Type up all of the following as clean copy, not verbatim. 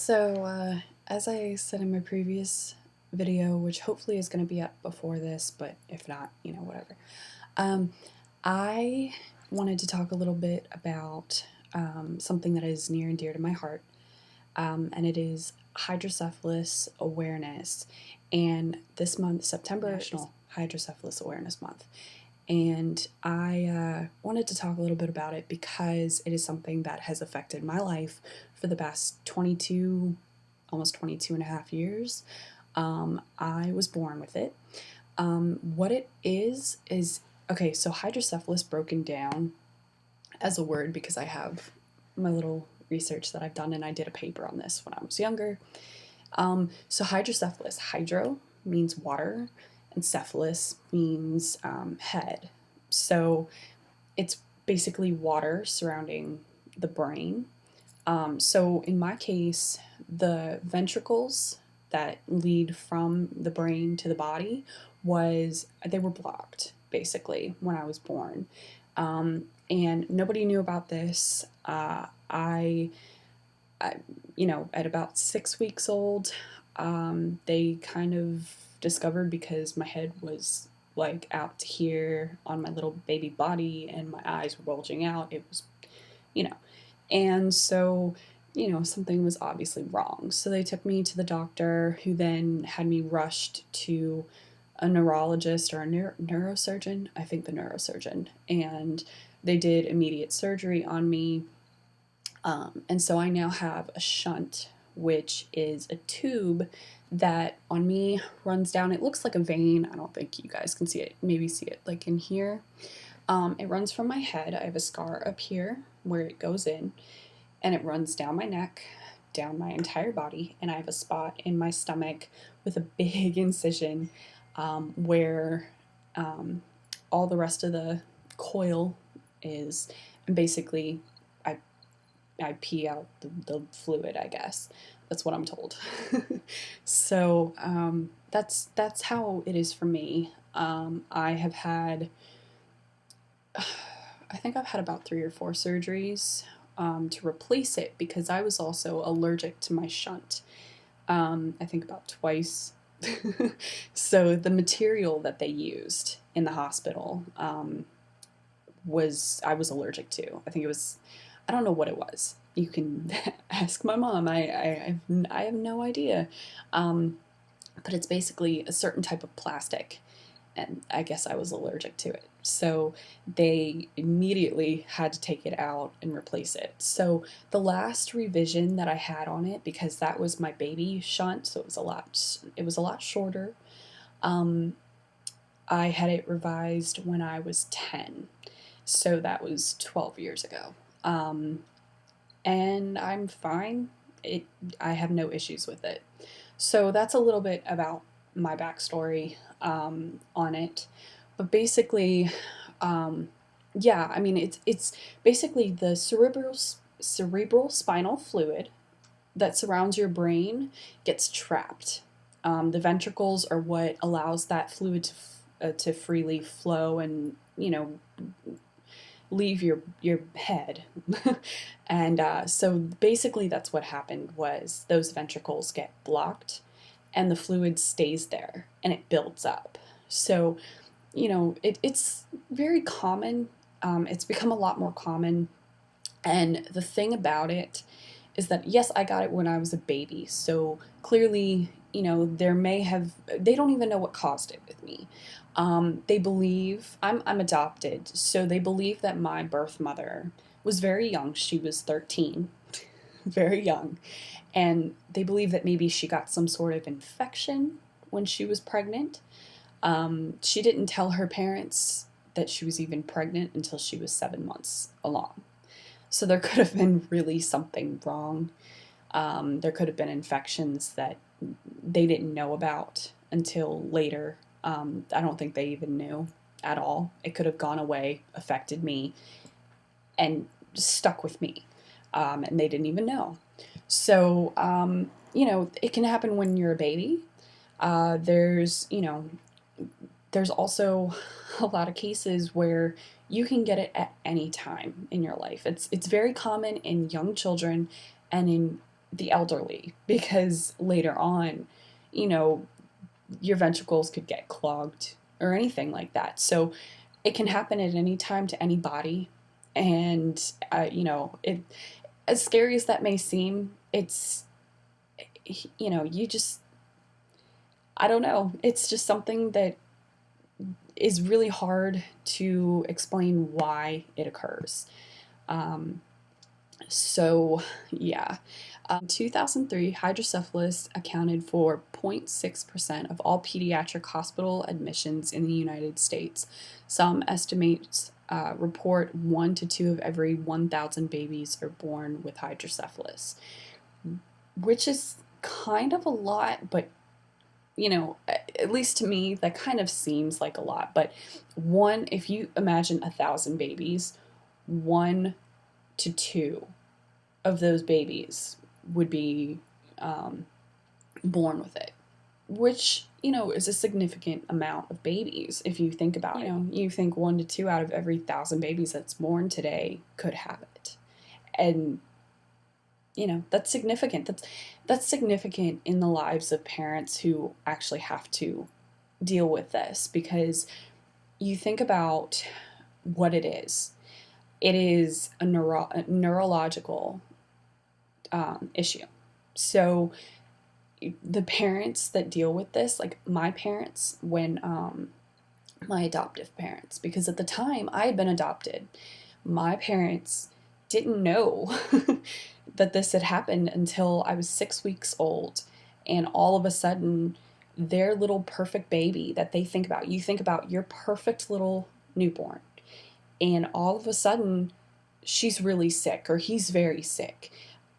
As I said in my previous video, which hopefully is going to be up before this, but if not, whatever. I wanted to talk a little bit about something that is near and dear to my heart, and it is Hydrocephalus Awareness. And this month, September, National Hydrocephalus Awareness Month. And I wanted to talk a little bit about it because it is something that has affected my life for the past almost 22 and a half years. I was born with it. What it is, okay, so hydrocephalus broken down as a word because I have my little research that I've done and I did a paper on this when I was younger. So hydrocephalus, hydro means water, and cephalus means head. So it's basically water surrounding the brain. So in my case, the ventricles that lead from the brain to the body they were blocked basically when I was born. And nobody knew about this. I at about 6 weeks old, they kind of discovered because my head was like out to here on my little baby body and my eyes were bulging out. It was, and so, something was obviously wrong. So they took me to the doctor, who then had me rushed to a neurologist or a neurosurgeon, I think the neurosurgeon, and they did immediate surgery on me. And so I now have a shunt, which is a tube that on me runs down. It looks like a vein. I don't think you guys can see it. Maybe see it like in here. It runs from my head. I have a scar up here where it goes in, and it runs down my neck, down my entire body, and I have a spot in my stomach with a big incision where all the rest of the coil is, and basically I pee out the fluid, I guess. That's what I'm told. So that's how it is for me. I think I've had about 3 or 4 surgeries to replace it because I was also allergic to my shunt. I think about twice. So the material that they used in the hospital I was allergic to. I don't know what it was. You can ask my mom. I have no idea. But it's basically a certain type of plastic, and I guess I was allergic to it. So they immediately had to take it out and replace it. So the last revision that I had on it, because that was my baby shunt, so it was a lot shorter. I had it revised when I was 10. So that was 12 years ago. And I'm fine. I have no issues with it. So that's a little bit about my backstory on it. But basically, yeah, I mean, it's basically the cerebral spinal fluid that surrounds your brain gets trapped. The ventricles are what allows that fluid to freely flow and, leave your head. And so basically that's what happened, was those ventricles get blocked and the fluid stays there and it builds up. So, it's very common. It's become a lot more common. And the thing about it is that, yes, I got it when I was a baby. So clearly, they don't even know what caused it with me. They believe, I'm adopted, so they believe that my birth mother was very young. She was 13, very young. And they believe that maybe she got some sort of infection when she was pregnant. She didn't tell her parents that she was even pregnant until she was 7 months along. So there could have been really something wrong. There could have been infections that they didn't know about until later. I don't think they even knew at all. It could have gone away, affected me, and stuck with me. And they didn't even know. So, it can happen when you're a baby. There's also a lot of cases where you can get it at any time in your life. It's very common in young children and in the elderly, because later on, you know, your ventricles could get clogged or anything like that. So it can happen at any time to anybody. And, as scary as that may seem, it's, you just, I don't know. It's just something that is really hard to explain why it occurs. Um, so, yeah. 2003, hydrocephalus accounted for 0.6% of all pediatric hospital admissions in the United States. Some estimates report 1 to 2 of every 1,000 babies are born with hydrocephalus, which is kind of a lot, but at least to me, that kind of seems like a lot. But if you imagine 1,000 babies, 1 to 2 of those babies would be born with it, which, is a significant amount of babies if you think about it. You think 1 to 2 out of every 1,000 babies that's born today could have it. And, that's significant. That's significant in the lives of parents who actually have to deal with this, because you think about what it is. It is a neurological issue. So the parents that deal with this, like my parents, when my adoptive parents, because at the time I had been adopted, my parents didn't know that this had happened until I was 6 weeks old. And all of a sudden, their little perfect baby that they think about, you think about your perfect little newborn, and all of a sudden she's really sick or he's very sick,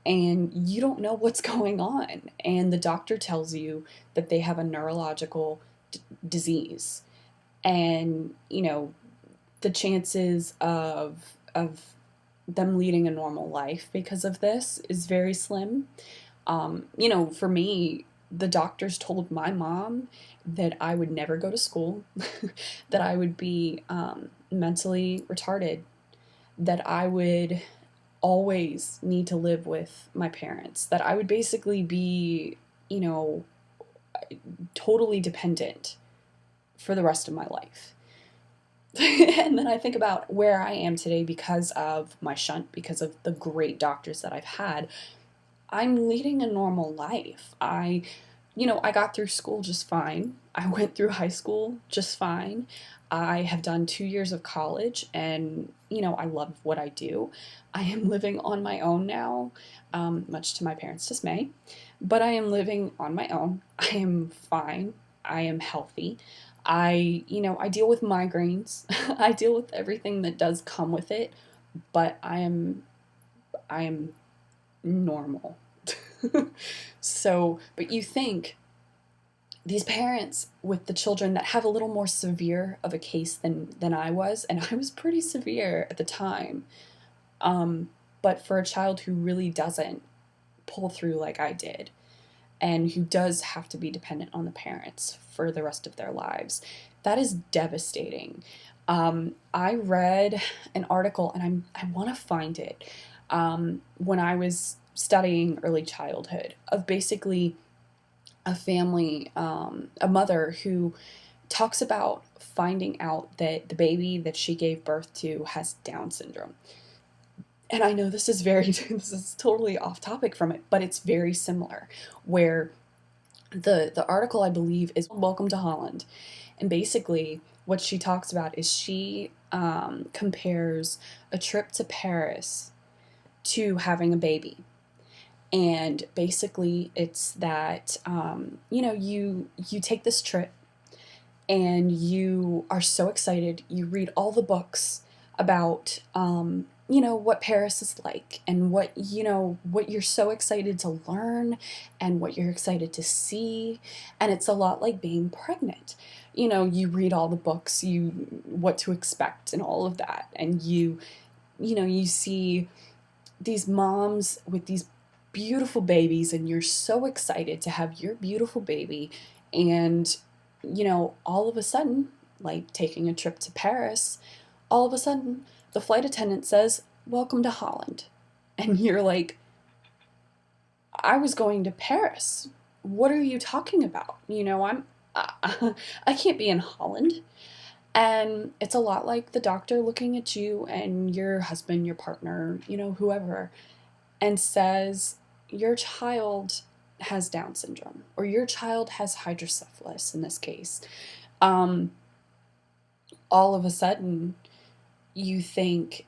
and you don't know what's going on, and the doctor tells you that they have a neurological disease, and the chances of them leading a normal life because of this is very slim. For me, the doctors told my mom that I would never go to school, that I would be mentally retarded, that I would always need to live with my parents, that I would basically be, totally dependent for the rest of my life. And then I think about where I am today because of my shunt, because of the great doctors that I've had. I'm leading a normal life. I got through school just fine. I went through high school just fine. I have done 2 years of college, and, I love what I do. I am living on my own now, much to my parents' dismay, but I am living on my own. I am fine. I am healthy. I deal with migraines. I deal with everything that does come with it, but I am normal. So, but you think these parents with the children that have a little more severe of a case than I was, and I was pretty severe at the time, but for a child who really doesn't pull through like I did, and who does have to be dependent on the parents for the rest of their lives, that is devastating. I read an article, and I want to find it, when I was studying early childhood, of basically a family, a mother who talks about finding out that the baby that she gave birth to has Down syndrome. And I know this is this is totally off topic from it, but it's very similar, where the article, I believe, is Welcome to Holland. And basically what she talks about is she compares a trip to Paris to having a baby. And basically it's that, you take this trip and you are so excited. You read all the books about, what Paris is like, and what you're so excited to learn, and what you're excited to see. And it's a lot like being pregnant. You read all the books, what to expect and all of that. And you see these moms with these beautiful babies, and you're so excited to have your beautiful baby. And, all of a sudden, like taking a trip to Paris, all of a sudden the flight attendant says, "Welcome to Holland." And you're like, I was going to Paris. What are you talking about? You know, I can't be in Holland. And it's a lot like the doctor looking at you and your husband, your partner, you know, whoever, and says, your child has Down syndrome, or your child has hydrocephalus in this case. Um, all of a sudden, you think,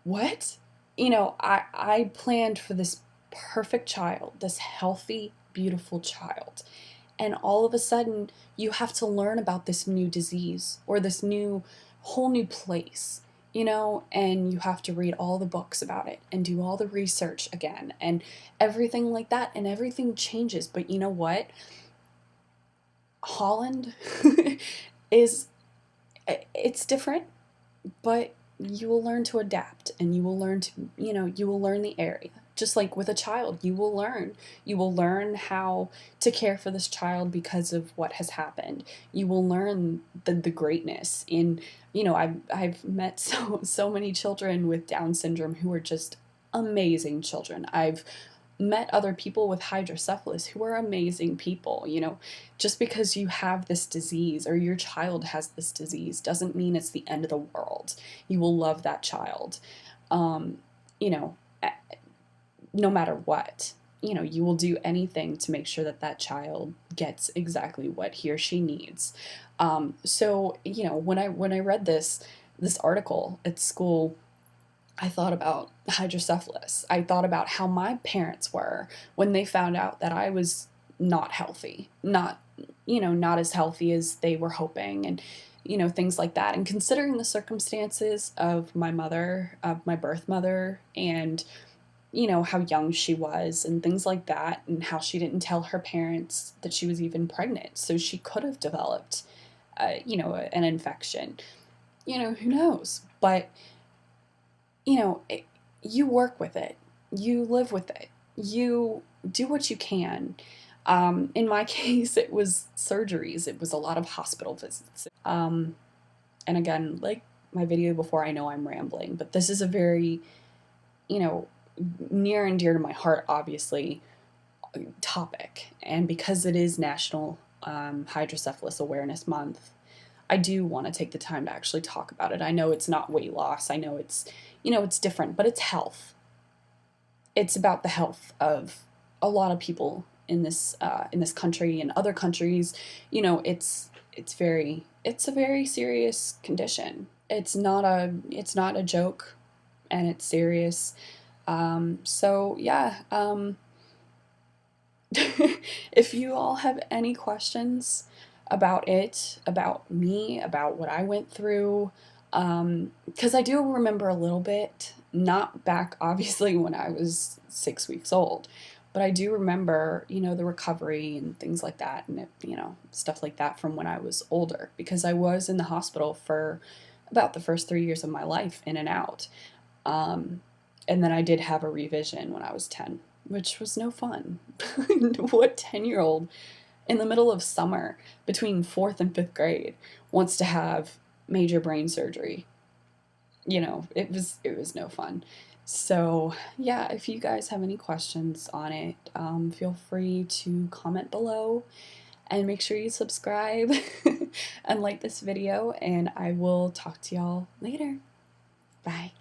what? You know, I planned for this perfect child, this healthy, beautiful child. And all of a sudden, you have to learn about this new disease or this whole new place, you know, and you have to read all the books about it and do all the research again and everything like that. And everything changes. But you know what? Holland is, it's different, but you will learn to adapt and you will learn to, you know, you will learn the area. Just like with a child, you will learn. You will learn how to care for this child because of what has happened. You will learn the greatness in, you know, I've met so many children with Down syndrome who are just amazing children. I've met other people with hydrocephalus who are amazing people. You know, just because you have this disease or your child has this disease doesn't mean it's the end of the world. You will love that child. You know, no matter what, you know, you will do anything to make sure that that child gets exactly what he or she needs. So, you know, when I read this article at school, I thought about hydrocephalus. I thought about how my parents were when they found out that I was not healthy, not, you know, not as healthy as they were hoping, and, you know, things like that. And considering the circumstances of my mother, of my birth mother, and, you know, how young she was and things like that, and how she didn't tell her parents that she was even pregnant. So she could have developed, you know, an infection. You know, who knows? But, you know, you work with it, you live with it, you do what you can. In my case, it was surgeries, it was a lot of hospital visits. And again, like my video before, I know I'm rambling, but this is a very, you know, near and dear to my heart, obviously, topic. And because it is National Hydrocephalus Awareness Month, I do want to take the time to actually talk about it. I know it's not weight loss. I know it's, you know, it's different, but it's health. It's about the health of a lot of people in this country and other countries. You know, it's a very serious condition. It's not a joke, and it's serious. So yeah. If you all have any questions about it, about me, about what I went through, because I do remember a little bit, not back obviously when I was 6 weeks old, but I do remember, you know, the recovery and things like that, and it, you know, stuff like that from when I was older, because I was in the hospital for about the first 3 years of my life, in and out. And then I did have a revision when I was 10, which was no fun. What 10-year-old in the middle of summer between fourth and fifth grade wants to have major brain surgery? You know, it was no fun. So yeah, if you guys have any questions on it, feel free to comment below, and make sure you subscribe and like this video, and I will talk to y'all later. Bye.